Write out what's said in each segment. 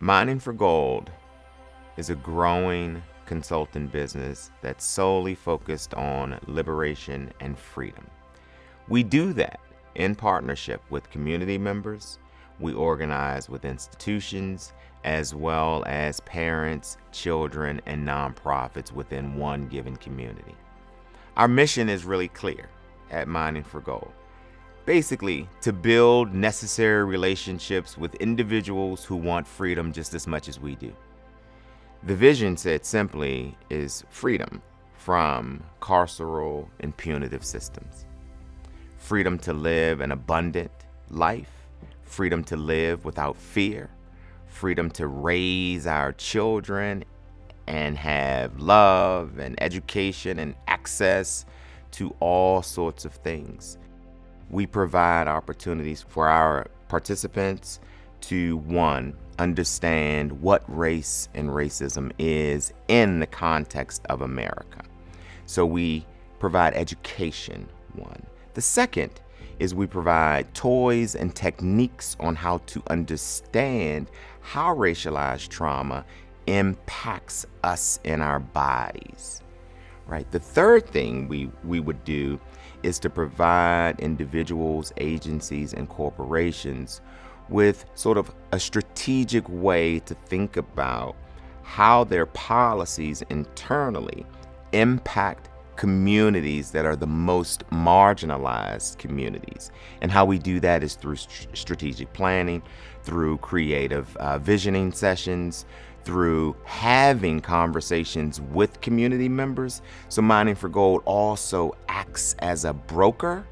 Mining for Gold is a growing consulting business that's solely focused on liberation and freedom. We do that in partnership with community members. We organize with institutions as well as parents, children, and nonprofits within one given community. Our mission is really clear at Mining for Gold. Basically, to build necessary relationships with individuals who want freedom just as much as we do. The vision, said simply, is freedom from carceral and punitive systems. Freedom to live an abundant life, freedom to live without fear, freedom to raise our children and have love and education and access to all sorts of things. We provide opportunities for our participants to, one, understand what race and racism is in the context of America. So we provide education, one. The second is we provide toys and techniques on how to understand how racialized trauma impacts us in our bodies, right? The third thing we would do is to provide individuals, agencies, and corporations with sort of a strategic way to think about how their policies internally impact communities that are the most marginalized communities. And how we do that is through strategic planning, through creative visioning sessions, through having conversations with community members. So Mining for Gold also acts as a broker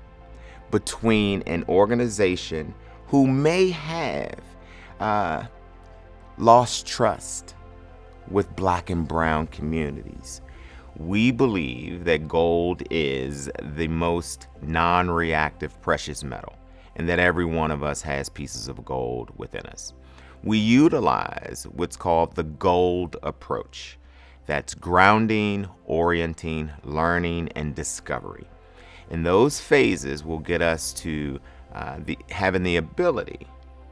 between an organization who may have lost trust with Black and brown communities. We believe that gold is the most non-reactive precious metal, and that every one of us has pieces of gold within us. We utilize what's called the gold approach. That's grounding, orienting, learning, and discovery. And those phases will get us to having the ability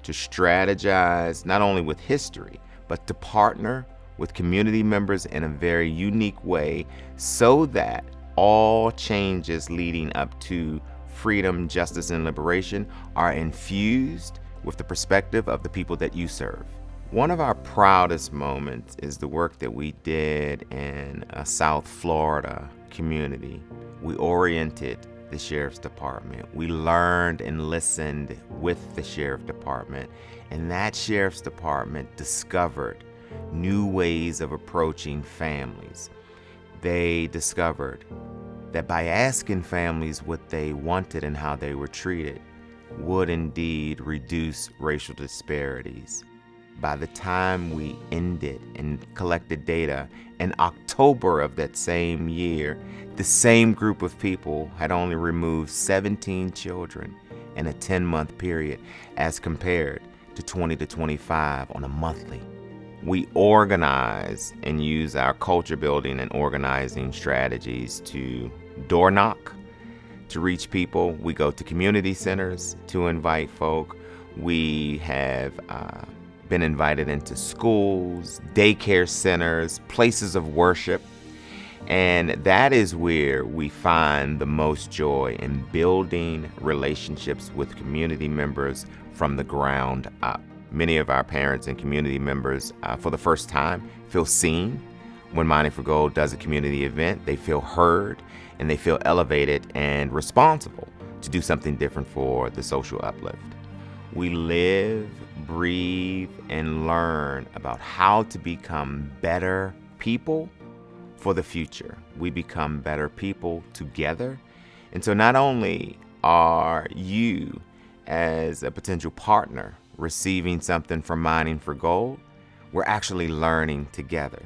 to strategize not only with history, but to partner with community members in a very unique way so that all changes leading up to freedom, justice, and liberation are infused with the perspective of the people that you serve. One of our proudest moments is the work that we did in a South Florida community. We oriented the Sheriff's Department. We learned and listened with the Sheriff Department, and that Sheriff's Department discovered new ways of approaching families. They discovered that by asking families what they wanted and how they were treated would indeed reduce racial disparities. By the time we ended and collected data in October of that same year, the same group of people had only removed 17 children in a 10-month period as compared to 20 to 25 on a monthly. We organize and use our culture building and organizing strategies to door knock, to reach people. We go to community centers to invite folk. We have been invited into schools, daycare centers, places of worship. And that is where we find the most joy in building relationships with community members from the ground up. Many of our parents and community members, for the first time, feel seen. When Mining for Gold does a community event, they feel heard and they feel elevated and responsible to do something different for the social uplift. We live, breathe, and learn about how to become better people for the future. We become better people together. And so not only are you, as a potential partner, receiving something from Mining for Gold, we're actually learning together.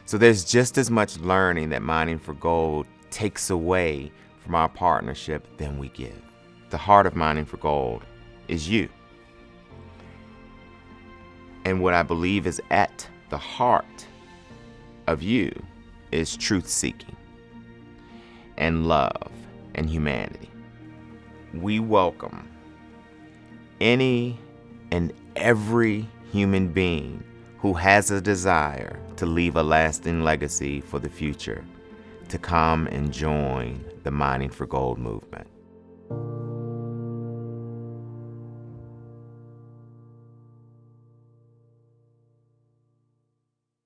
So there's just as much learning that Mining for Gold takes away from our partnership than we give. The heart of Mining for Gold is you. And what I believe is at the heart of you is truth-seeking and love and humanity. We welcome any and every human being who has a desire to leave a lasting legacy for the future to come and join the Mining for Gold movement.